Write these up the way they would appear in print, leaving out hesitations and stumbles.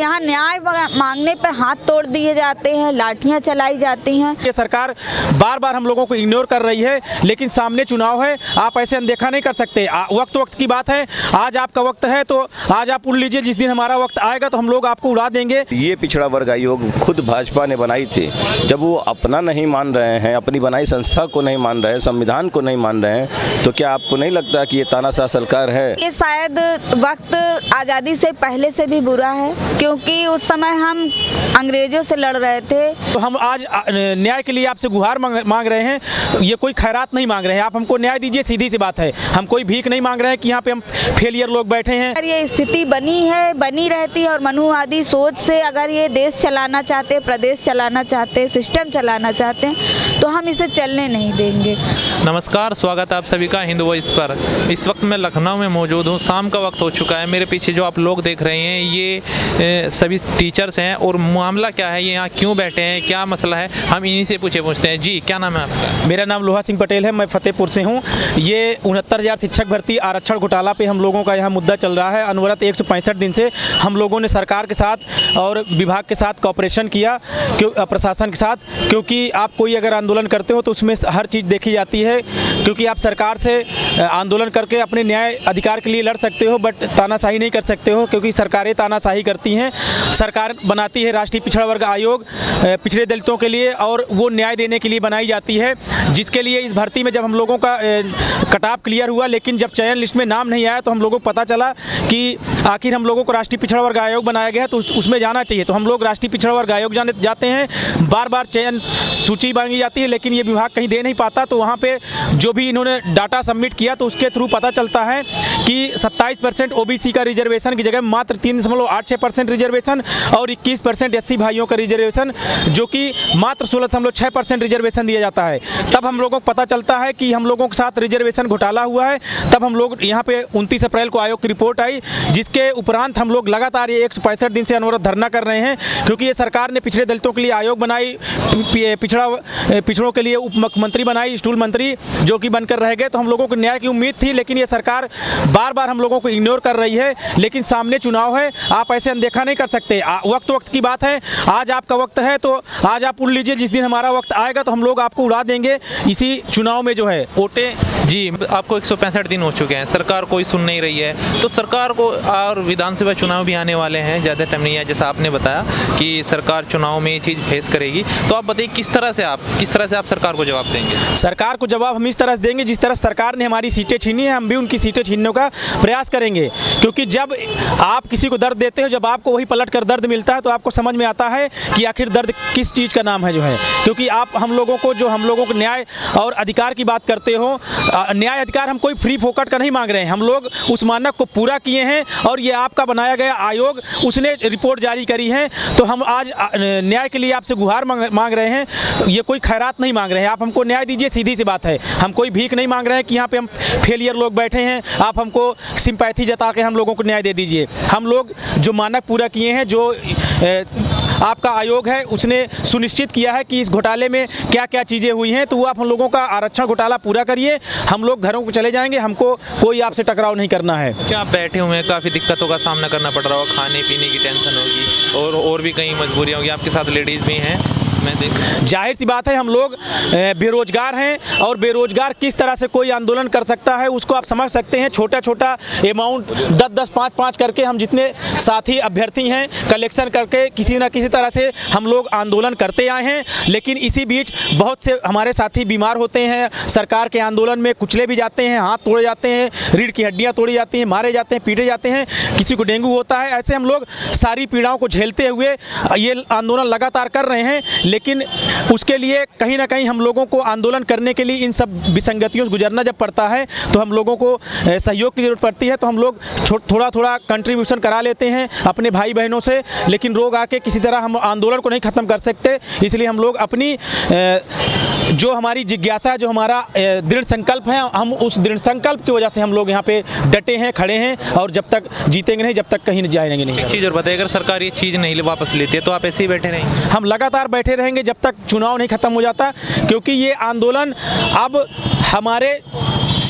यहाँ न्याय मांगने पर हाथ तोड़ दिए जाते हैं, लाठियां चलाई जाती हैं। ये सरकार बार बार हम लोगों को इग्नोर कर रही है, लेकिन सामने चुनाव है, आप ऐसे अनदेखा नहीं कर सकते। वक्त की बात है, आज आपका वक्त है तो आज आप उड़ लीजिए, जिस दिन हमारा वक्त आएगा तो हम लोग आपको उड़ा देंगे। ये पिछड़ा वर्ग आयोग खुद भाजपा ने बनाई थी, जब वो अपना नहीं मान रहे हैं, अपनी बनाई संस्था को नहीं मान रहे हैं, संविधान को नहीं मान रहे हैं, तो क्या आपको नहीं लगता कि ये तानाशाह सरकार है? ये शायद वक्त आज़ादी से पहले से भी बुरा है, क्योंकि उस समय हम अंग्रेजों से लड़ रहे थे। तो हम आज न्याय के लिए आपसे गुहार मांग रहे हैं, ये कोई खैरात नहीं मांग रहे हैं, आप हमको न्याय दीजिए, सीधी सी बात है। हम कोई भीख नहीं मांग रहे हैं कि यहाँ पे हम फेलियर लोग बैठे हैं। अगर ये स्थिति बनी रहती है और मनुवादी सोच से अगर ये देश चलाना चाहते, प्रदेश चलाना चाहते, सिस्टम चलाना चाहते हैं, तो हम इसे चलने नहीं देंगे। नमस्कार, स्वागत है आप सभी का हिंदू वॉइस पर। इस वक्त मैं लखनऊ में मौजूद हूँ, शाम का वक्त हो चुका है। मेरे पीछे जो आप लोग देख रहे हैं ये सभी टीचर्स हैं, और मामला क्या है, ये यहाँ क्यों बैठे हैं, क्या मसला है, हम इन्हीं से पूछते हैं। जी, क्या नाम है आपका? मेरा नाम लोहा सिंह पटेल है, मैं फतेहपुर से हूँ। ये 69,000 शिक्षक भर्ती आरक्षण घोटाला पे हम लोगों का यहाँ मुद्दा चल रहा है। अनवरत 165 दिन से हम लोगों ने सरकार के साथ और विभाग के साथ कॉपरेशन किया, प्रशासन के साथ, क्योंकि आप कोई अगर आंदोलन करते हो तो उसमें हर चीज़ देखी जाती है, क्योंकि आप सरकार से आंदोलन करके अपने न्याय अधिकार के लिए लड़ सकते हो, बट तानाशाही नहीं कर सकते हो, क्योंकि सरकारें तानाशाही करती हैं। सरकार बनाती है राष्ट्रीय पिछड़ा वर्ग आयोग पिछड़े दलितों के लिए, और वो न्याय देने के लिए बनाई जाती है, जिसके लिए इस भर्ती में जब हम लोगों का कट ऑफ क्लियर हुआ, लेकिन जब चयन लिस्ट में नाम नहीं आया तो हम लोगों को पता चला कि आखिर हम लोगों को राष्ट्रीय पिछड़ा वर्ग आयोग बनाया गया है, तो उसमें जाना चाहिए। तो हम लोग राष्ट्रीय पिछड़ा वर्ग आयोग जाते हैं, बार बार चयन सूची मांगी जाती है, लेकिन ये विभाग कहीं दे नहीं पाता। तो वहाँ पे जो भी इन्होंने डाटा सबमिट किया तो उसके थ्रू पता चलता है कि 27% ओबीसी का रिजर्वेशन की जगह मात्र 3.86% रिजर्वेशन और 21% एससी भाइयों का रिजर्वेशन, जो कि मात्र 16.6% रिजर्वेशन दिया जाता है। तब हम लोगों को पता चलता है कि हम लोगों के साथ रिजर्वेशन घोटाला हुआ है। तब हम लोग यहाँ पे 29 अप्रैल को आयोग की रिपोर्ट आई, जिसके उपरांत हम लोग लगातार ये 165 दिन से अनवरत धरना कर रहे हैं, क्योंकि ये सरकार ने पिछड़े दलितों के लिए आयोग बनाई, पिछड़ों के लिए उप मुख्यमंत्री बनाई, स्टूल मंत्री, जो कि बनकर रह गए। तो हम लोगों को न्याय की उम्मीद थी, लेकिन ये सरकार बार बार हम लोगों को इग्नोर कर रही है, लेकिन सामने चुनाव है, आप ऐसे अनदेखा नहीं कर सकते। वक्त की बात है, आज आपका वक्त है तो आज आप उड़ लीजिए, जिस दिन हमारा वक्त आएगा तो हम लोग आपको उड़ा देंगे इसी चुनाव में जो है वोटें। जी, आपको 165 दिन हो चुके हैं, सरकार कोई सुन नहीं रही है, तो सरकार को, और विधानसभा चुनाव भी आने वाले हैं, ज़्यादा टाइम नहीं है, जैसा आपने बताया कि सरकार चुनाव में ये चीज़ फेस करेगी। तो आप बताइए किस तरह से आप सरकार को जवाब देंगे? सरकार को जवाब हम इस तरह से देंगे, जिस तरह सरकार ने हमारी सीटें छीनी है, हम भी उनकी सीटें छीनने का प्रयास करेंगे। क्योंकि जब आप किसी को दर्द देते हो, जब आपको वही पलट कर दर्द मिलता है, तो आपको समझ में आता है कि आखिर दर्द किस चीज़ का नाम है जो है। क्योंकि आप हम लोगों को न्याय और अधिकार की बात करते हो, न्याय अधिकार हम कोई फ्री फोकट का नहीं मांग रहे हैं, हम लोग उस मानक को पूरा किए हैं, और ये आपका बनाया गया आयोग उसने रिपोर्ट जारी करी है। तो हम आज न्याय के लिए आपसे गुहार मांग रहे हैं, ये कोई खैरात नहीं मांग रहे हैं, आप हमको न्याय दीजिए, सीधी सी बात है। हम कोई भीख नहीं मांग रहे हैं कि यहाँ पे हम फेलियर लोग बैठे हैं, आप हमको सिंपैथी जता के हम लोगों को न्याय दे दीजिए। हम लोग जो मानक पूरा किए हैं, जो आपका आयोग है उसने सुनिश्चित किया है कि इस घोटाले में क्या क्या चीज़ें हुई हैं, तो वो आप हम लोगों का आरक्षण घोटाला पूरा करिए, हम लोग घरों को चले जाएंगे, हमको कोई आपसे टकराव नहीं करना है। अच्छा, आप बैठे हुए हैं, काफ़ी दिक्कतों का सामना करना पड़ रहा होगा, खाने पीने की टेंशन होगी, और भी कई मजबूरियाँ होगी, आपके साथ लेडीज़ भी हैं, मैं देख। जाहिर सी बात है, हम लोग बेरोजगार हैं, और बेरोजगार किस तरह से कोई आंदोलन कर सकता है उसको आप समझ सकते हैं। छोटा छोटा अमाउंट 10-10, 5-5 करके हम जितने साथी अभ्यर्थी हैं कलेक्शन करके किसी न किसी तरह से हम लोग आंदोलन करते आए हैं। लेकिन इसी बीच बहुत से हमारे साथी बीमार होते हैं, सरकार के आंदोलन में कुचले भी जाते हैं, हाथ तोड़े जाते हैं, रीढ़ की हड्डियाँ तोड़ी जाती हैं, मारे जाते हैं, पीटे जाते हैं, किसी को डेंगू होता है। ऐसे हम लोग सारी पीड़ाओं को झेलते हुए ये आंदोलन लगातार कर रहे हैं, लेकिन उसके लिए कहीं ना कहीं हम लोगों को आंदोलन करने के लिए इन सब विसंगतियों से गुजरना जब पड़ता है, तो हम लोगों को सहयोग की ज़रूरत पड़ती है। तो हम लोग थोड़ा थोड़ा कंट्रीब्यूशन करा लेते हैं अपने भाई बहनों से, लेकिन रोग आके किसी तरह हम आंदोलन को नहीं ख़त्म कर सकते। इसलिए हम लोग अपनी जो हमारी जिज्ञासा, जो हमारा दृढ़ संकल्प है, हम उस दृढ़ संकल्प की वजह से हम लोग यहाँ पे डटे हैं, खड़े हैं, और जब तक जीतेंगे नहीं, जब तक कहीं जाएंगे नहीं। एक चीज़ और बताइए, अगर सरकार ये चीज़ नहीं वापस लेती है तो आप ऐसे ही बैठे रहेंगे? हम लगातार बैठे रहेंगे जब तक चुनाव नहीं खत्म हो जाता, क्योंकि ये आंदोलन अब हमारे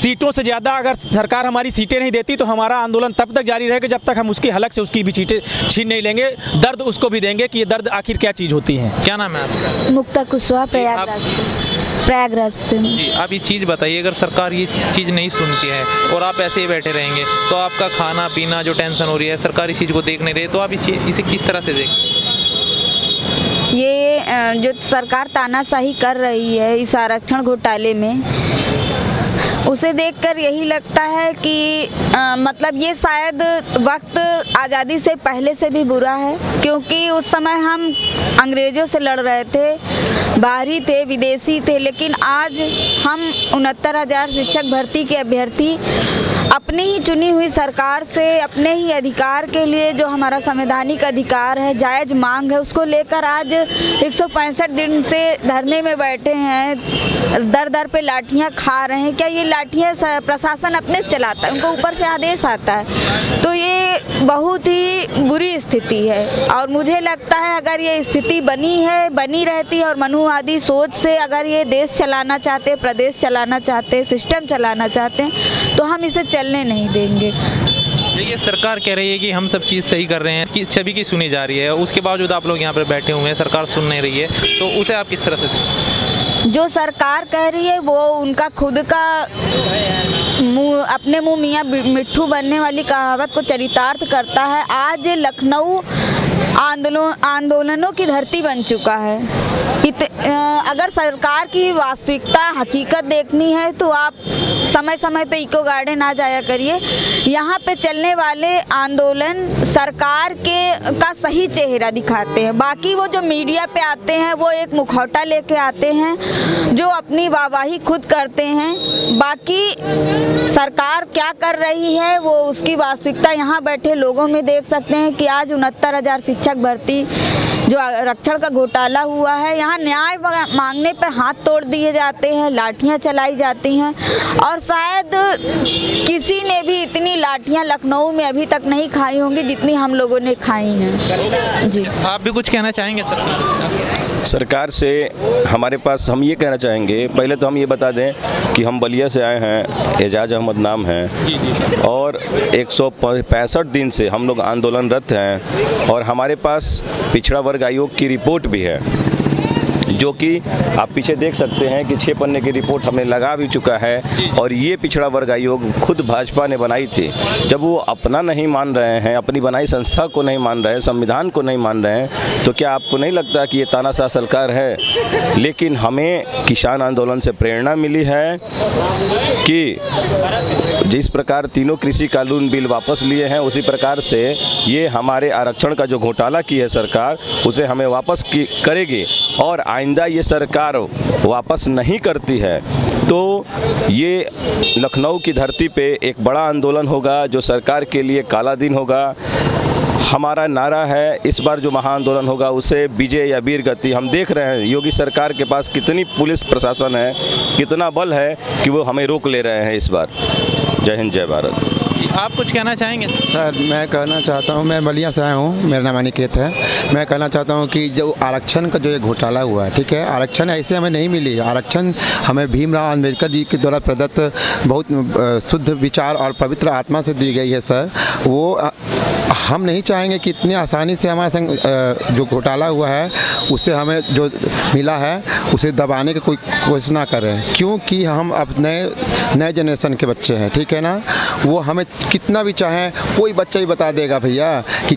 सीटों से ज़्यादा अगर सरकार हमारी सीटें नहीं देती तो हमारा आंदोलन तब तक जारी रहेगा जब तक हम उसकी हलक से उसकी भी सीटें छीन नहीं लेंगे। दर्द उसको भी देंगे कि ये दर्द आखिर क्या चीज़ होती है। क्या नाम है आपका? मुक्ता कुशवाहा, प्रयागराज से। जी, आप ये चीज़ बताइए, अगर सरकार ये चीज़ नहीं सुनती है और आप ऐसे ही बैठे रहेंगे तो आपका खाना पीना जो टेंशन हो रही है, सरकार इस चीज़ को देख नहीं रही, तो आप इसे किस तरह से देखें? ये जो सरकार तानाशाही कर रही है इस आरक्षण घोटाले में, उसे देखकर यही लगता है कि मतलब ये शायद वक्त आज़ादी से पहले से भी बुरा है, क्योंकि उस समय हम अंग्रेज़ों से लड़ रहे थे, बाहरी थे, विदेशी थे, लेकिन आज हम 69,000 शिक्षक भर्ती के अभ्यर्थी अपनी ही चुनी हुई सरकार से अपने ही अधिकार के लिए, जो हमारा संवैधानिक अधिकार है, जायज़ मांग है, उसको लेकर आज 165 दिन से धरने में बैठे हैं, दर दर पे लाठियां खा रहे हैं। क्या ये लाठियां प्रशासन अपने से चलाता है? उनको ऊपर से आदेश आता है। तो ये बहुत ही बुरी स्थिति है और मुझे लगता है अगर ये स्थिति बनी रहती और मनुवादी सोच से अगर ये देश चलाना चाहते, प्रदेश चलाना चाहते, सिस्टम चलाना चाहते हैं तो हम इसे चलने नहीं देंगे। देखिए, सरकार कह रही है कि हम सब चीज़ सही कर रहे हैं, कि सभी की सुनी जा रही है, उसके बावजूद आप लोग यहाँ पर बैठे हुए हैं, सरकार सुन नहीं रही है, तो उसे आप किस तरह से? जो सरकार कह रही है वो उनका खुद का अपने मुँह मियाँ मिट्ठू बनने वाली कहावत को चरितार्थ करता है। आज लखनऊ आंदोलनों की धरती बन चुका है। अगर सरकार की वास्तविकता हकीकत देखनी है तो आप समय समय पे इको गार्डन आ जाया करिए। यहाँ पे चलने वाले आंदोलन सरकार का सही चेहरा दिखाते हैं। बाकी वो जो मीडिया पे आते हैं वो एक मुखौटा लेके आते हैं जो अपनी वाहवाही खुद करते हैं। बाकी सरकार क्या कर रही है वो उसकी वास्तविकता यहाँ बैठे लोगों में देख सकते हैं कि आज 69,000 शिक्षक भर्ती जो आरक्षण का घोटाला हुआ है, यहाँ न्याय मांगने पर हाथ तोड़ दिए जाते हैं, लाठियाँ चलाई जाती हैं और शायद किसी ने भी इतनी लाठियाँ लखनऊ में अभी तक नहीं खाई होंगी जितनी हम लोगों ने खाई हैं। जी, आप भी कुछ कहना चाहेंगे सरकार से? सरकार से हमारे पास हम ये कहना चाहेंगे, पहले तो हम ये बता दें कि हम बलिया से आए हैं, एजाज अहमद नाम है और 165 दिन से हम लोग आंदोलनरत हैं और हमारे पास पिछड़ा वर्ग आयोग की रिपोर्ट भी है, जो कि आप पीछे देख सकते हैं कि 6 पन्ने की रिपोर्ट हमने लगा भी चुका है। और ये पिछड़ा वर्ग आयोग खुद भाजपा ने बनाई थी। जब वो अपना नहीं मान रहे हैं, अपनी बनाई संस्था को नहीं मान रहे हैं, संविधान को नहीं मान रहे हैं, तो क्या आपको नहीं लगता कि ये तानाशाह सरकार है? लेकिन हमें किसान आंदोलन से प्रेरणा मिली है कि जिस प्रकार तीनों कृषि कानून बिल वापस लिए हैं, उसी प्रकार से ये हमारे आरक्षण का जो घोटाला की है सरकार, उसे हमें वापस करेगी। और आइंदा ये सरकार वापस नहीं करती है तो ये लखनऊ की धरती पे एक बड़ा आंदोलन होगा जो सरकार के लिए काला दिन होगा। हमारा नारा है इस बार जो महाआंदोलन होगा उसे विजय या वीर गति। हम देख रहे हैं योगी सरकार के पास कितनी पुलिस प्रशासन है, कितना बल है कि वो हमें रोक ले रहे हैं इस बार। जय हिंद, जय भारत। आप कुछ कहना चाहेंगे? सर, मैं कहना चाहता हूँ, मैं बलिया से आया हूँ, मेरा नाम अनिकेत है। मैं कहना चाहता हूँ कि जो आरक्षण का जो ये घोटाला हुआ है, ठीक है, आरक्षण ऐसे हमें नहीं मिली। आरक्षण हमें भीमराव अम्बेडकर जी के द्वारा प्रदत्त बहुत शुद्ध विचार और पवित्र आत्मा से दी गई है सर। वो हम नहीं चाहेंगे कि इतनी आसानी से हमारे संग जो घोटाला हुआ है उससे हमें जो मिला है उसे दबाने की कोई कोशिश ना करें, क्योंकि हम अब नए जनरेशन के बच्चे हैं, ठीक है ना। वो हमें कितना भी चाहें, कोई बच्चा ही बता देगा भैया कि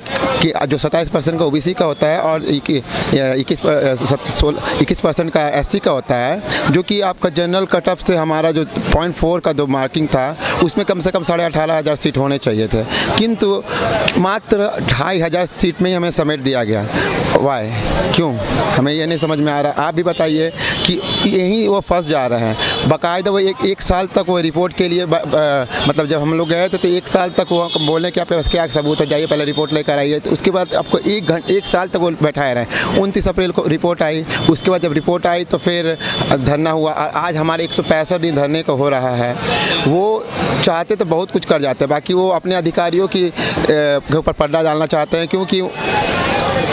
जो 27% का ओबीसी का होता है और 21% का एससी का होता है, जो कि आपका जनरल कट ऑफ से हमारा जो 0.4 का जो मार्किंग था उसमें कम से कम 18,500 सीट होने चाहिए थे, किंतु मात्र 2,500 सीट में ही हमें समेट दिया गया। वाई, क्यों? हमें ये नहीं समझ में आ रहा। आप भी बताइए कि यहीं वो फंस जा रहे हैं। बाकायदा वो एक साल तक वो रिपोर्ट के लिए मतलब जब हम लोग गए थे तो 1 साल तक वो बोले कि आपके पास क्या सबूत है, जाइए पहले रिपोर्ट लेकर आइए। तो उसके बाद आपको 1 साल तक वो बैठाए रहे। 29 अप्रैल को रिपोर्ट आई, उसके बाद जब रिपोर्ट आई तो फिर धरना हुआ। आज हमारे 165 दिन धरने का हो रहा है। वो चाहते तो बहुत कुछ कर जाते हैं, बाकी वो अपने अधिकारियों के ऊपर पर्दा डालना चाहते हैं, क्योंकि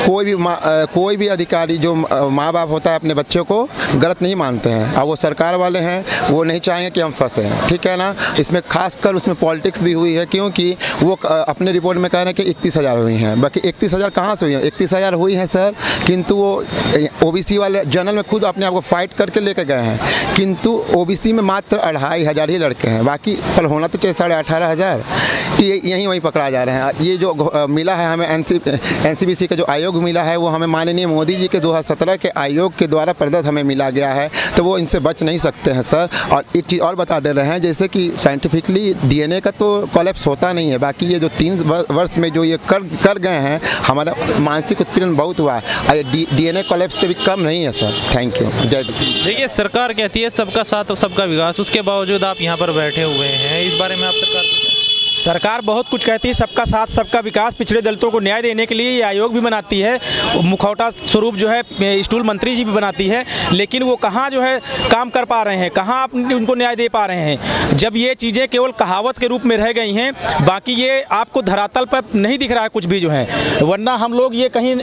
कोई भी अधिकारी जो माँ बाप होता है अपने बच्चों को गलत नहीं मानते हैं, और वो सरकार वाले हैं, वो नहीं चाहेंगे कि हम फंसे, ठीक है ना। इसमें खासकर उसमें पॉलिटिक्स भी हुई है, क्योंकि वो अपने रिपोर्ट में कह रहे हैं कि 31,000 हुई हैं। बाकी 31,000 कहाँ से हुई हैं? 31,000 हुई हैं सर, किंतु वो ओबीसी वाले जनरल में खुद अपने आप को फाइट करके लेके गए हैं, किंतु ओबीसी में मात्र 2,500 ही लड़के हैं, बाकी पर होना तो चाहिए 18,500। ये यहीं वहीं पकड़ा जा रहे हैं। ये जो मिला है हमें एनसीबीसी का जो आयोग मिला है, वो हमें माननीय मोदी जी के 2017 के आयोग के द्वारा प्रदत्त हमें मिला गया है, तो वो इनसे बच नहीं सकते हैं सर। और एक चीज़ और बता दे रहे हैं, जैसे कि साइंटिफिकली डीएनए का तो कोलैप्स होता नहीं है, बाकी ये जो 3 वर्ष में जो ये कर गए हैं, हमारा मानसिक उत्पीड़न बहुत हुआ है, डीएनए कोलैप्स से भी कम नहीं है सर। Thank you. जय। देखिए, सरकार कहती है सबका साथ और सबका विकास, उसके बावजूद आप यहाँ पर बैठे हुए हैं, इस बारे में आप सरकार बहुत कुछ कहती है, सबका साथ सबका विकास, पिछड़े दलितों को न्याय देने के लिए ये आयोग भी बनाती है, मुखौटा स्वरूप जो है स्टूल मंत्री जी भी बनाती है, लेकिन वो कहाँ जो है काम कर पा रहे हैं, कहाँ उनको न्याय दे पा रहे हैं, जब ये चीज़ें केवल कहावत के रूप में रह गई हैं, बाकी ये आपको धरातल पर नहीं दिख रहा है कुछ भी जो है। वरना हम लोग ये कहीं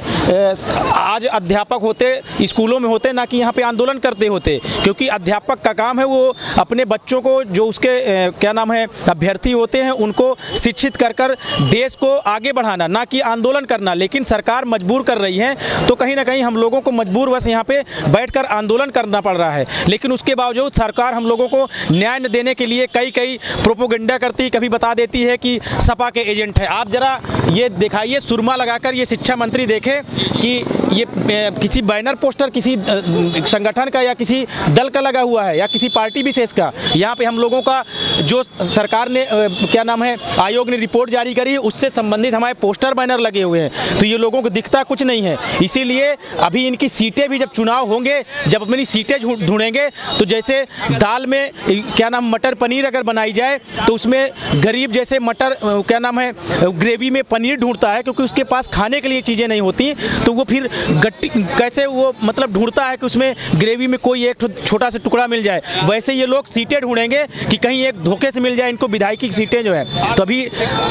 आज अध्यापक होते, स्कूलों में होते, ना कि यहाँ पे आंदोलन करते होते, क्योंकि अध्यापक का काम है वो अपने बच्चों को, जो उसके क्या नाम है अभ्यर्थी होते हैं, उनको शिक्षित कर देश को आगे बढ़ाना, ना कि आंदोलन करना। लेकिन सरकार मजबूर कर रही है, तो कहीं ना कहीं हम लोगों को मजबूर बस यहाँ पे बैठकर आंदोलन करना पड़ रहा है। लेकिन उसके बावजूद सरकार हम लोगों को न्याय न देने के लिए कई प्रोपोगंडा करती, कभी बता देती है कि सपा के एजेंट है। आप जरा ये दिखाइए, सुरमा लगाकर ये शिक्षा मंत्री देखे कि ये किसी बैनर पोस्टर किसी संगठन का या किसी दल का लगा हुआ है या किसी पार्टी विशेष का। यहाँ पे हम लोगों का जो सरकार ने क्या नाम है आयोग ने रिपोर्ट जारी करी, उससे संबंधित हमारे पोस्टर बैनर लगे हुए हैं, तो ये लोगों को दिखता कुछ नहीं है। इसीलिए अभी इनकी सीटें भी, जब चुनाव होंगे, जब अपनी सीटें ढूंढेंगे, तो जैसे दाल में क्या नाम मटर पनीर अगर बनाई जाए, तो उसमें गरीब जैसे मटर क्या नाम है ग्रेवी में पनीर ढूंढता है, क्योंकि उसके पास खाने के लिए चीज़ें नहीं होती, तो वो फिर गट्टी कैसे वो मतलब ढूंढता है कि उसमें ग्रेवी में कोई एक छोटा सा टुकड़ा मिल जाए। वैसे ये लोग सीटें ढूंढेंगे कि कहीं एक धोखे से मिल जाए इनको विधायकी सीटें जो है। तो अभी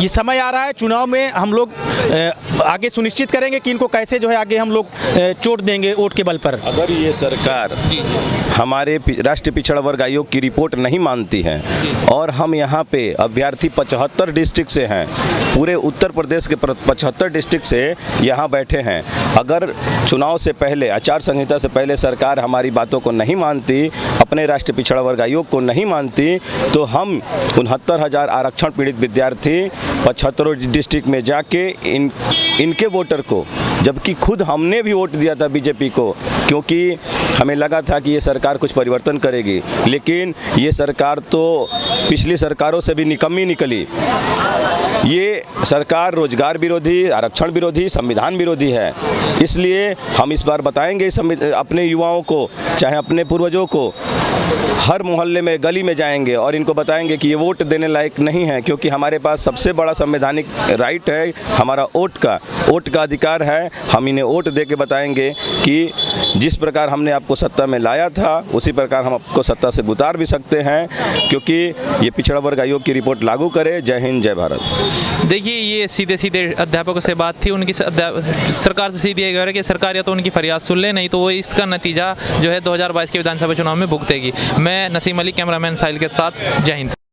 ये समय आ रहा है, चुनाव में हम लोग आगे सुनिश्चित करेंगे कि इनको कैसे जो है आगे हम लोग चोट देंगे वोट के बल पर। अगर ये सरकार हमारे राष्ट्रीय पिछड़ा वर्ग आयोग की रिपोर्ट नहीं मानती है, और हम यहाँ पे अभ्यर्थी 75 डिस्ट्रिक्ट से हैं, पूरे उत्तर प्रदेश के 75 डिस्ट्रिक्ट से यहाँ बैठे हैं, अगर चुनाव से पहले, आचार संहिता से पहले सरकार हमारी बातों को नहीं मानती, अपने राष्ट्रीय पिछड़ा वर्ग आयोग को नहीं मानती, तो हम 69,000 आरक्षण पीड़ित विद्यार्थी 75 डिस्ट्रिक्ट में जाके इनके वोटर को, जबकि खुद हमने भी वोट दिया था बीजेपी को, क्योंकि हमें लगा था कि ये सरकार कुछ परिवर्तन करेगी, लेकिन ये सरकार तो पिछली सरकारों से भी निकम्मी निकली। ये सरकार रोजगार विरोधी, आरक्षण विरोधी, संविधान विरोधी है। इसलिए हम इस बार बताएंगे अपने युवाओं को, चाहे अपने पूर्वजों को, हर मोहल्ले में, गली में जाएंगे और इनको बताएंगे कि ये वोट देने लायक नहीं है, क्योंकि हमारे पास सबसे बड़ा संवैधानिक राइट है हमारा वोट का अधिकार है। हम इन्हें वोट दे के बताएंगे कि जिस प्रकार हमने आपको सत्ता में लाया था, उसी प्रकार हम आपको सत्ता से उतार भी सकते हैं, क्योंकि ये पिछड़ा वर्ग आयोग की रिपोर्ट लागू करे। जय हिंद, जय भारत। देखिए, ये सीधे अध्यापकों से बात थी, उनकी सरकार से सीधी है कि सरकार या तो उनकी फरियाद सुन ले, नहीं तो वो इसका नतीजा जो है 2022 के विधानसभा चुनाव में भुगतेगी। मैं नसीम अली, कैमरामैन साहिल के साथ, जय हिंद।